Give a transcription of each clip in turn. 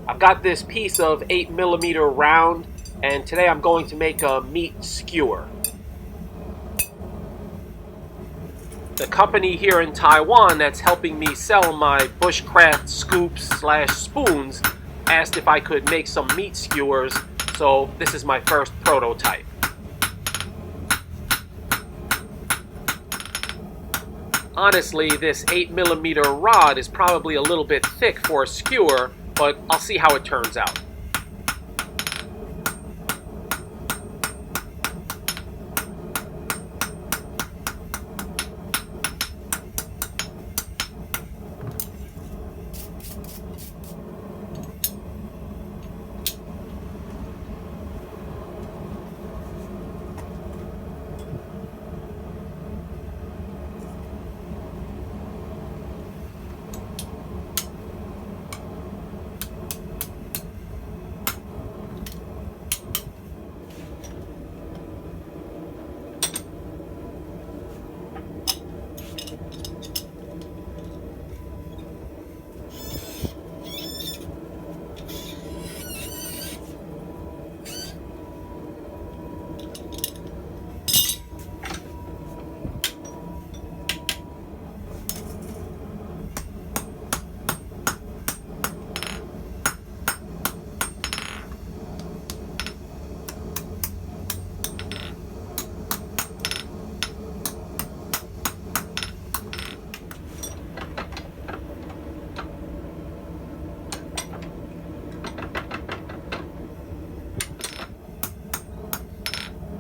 I've got this piece of 8mm round, and today I'm going to make a meat skewer. The company here in Taiwan that's helping me sell my bushcraft scoops/spoons asked if I could make some meat skewers, so this is my first prototype. Honestly, this 8mm rod is probably a little bit thick for a skewer, but I'll see how it turns out.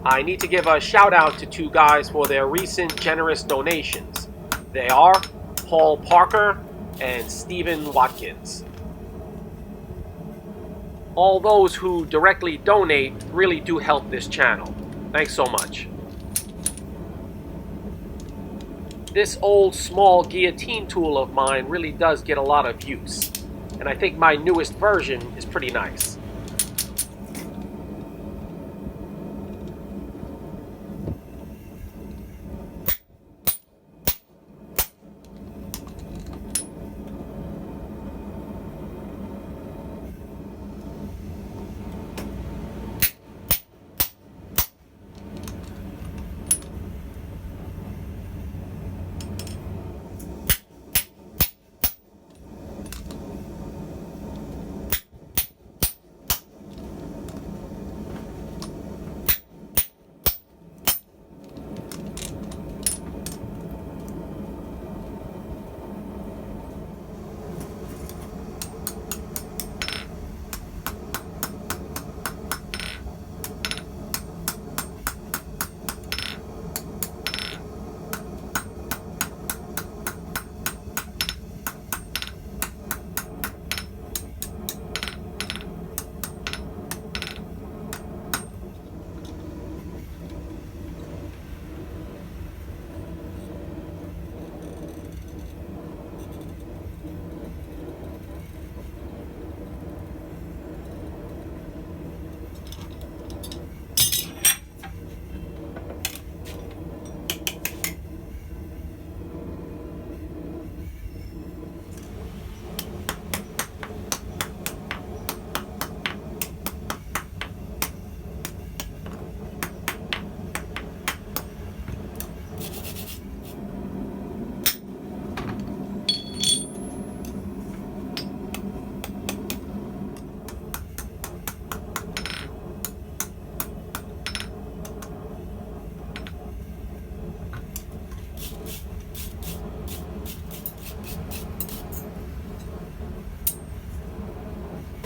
I need to give a shout out to two guys for their recent generous donations. They are Paul Parker and Stephen Watkins. All those who directly donate really do help this channel. Thanks so much. This old small guillotine tool of mine really does get a lot of use, and I think my newest version is pretty nice.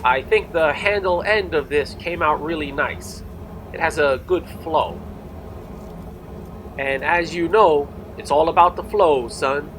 I think the handle end of this came out really nice. It has a good flow. And as you know, it's all about the flow, son.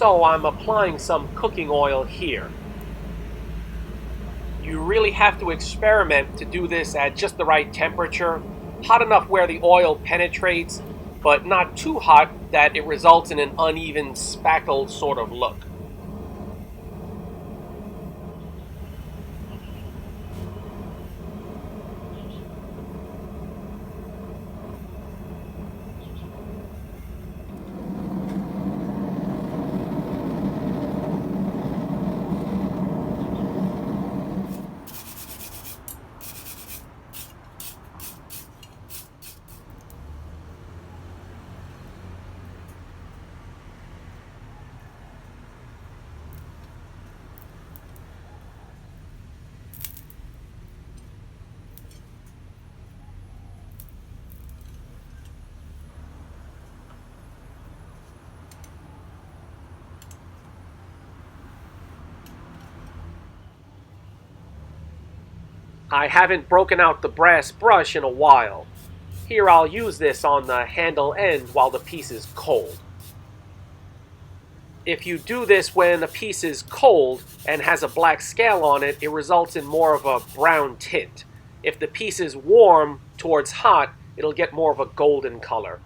So I'm applying some cooking oil here. You really have to experiment to do this at just the right temperature, hot enough where the oil penetrates, but not too hot that it results in an uneven, spackled sort of look. I haven't broken out the brass brush in a while. Here I'll use this on the handle end while the piece is cold. If you do this when a piece is cold and has a black scale on it, it results in more of a brown tint. If the piece is warm towards hot, it'll get more of a golden color.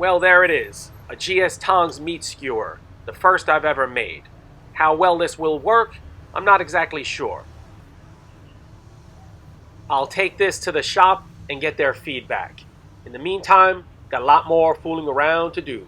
Well, there it is, a GS Tongs meat skewer, the first I've ever made. How well this will work, I'm not exactly sure. I'll take this to the shop and get their feedback. In the meantime, got a lot more fooling around to do.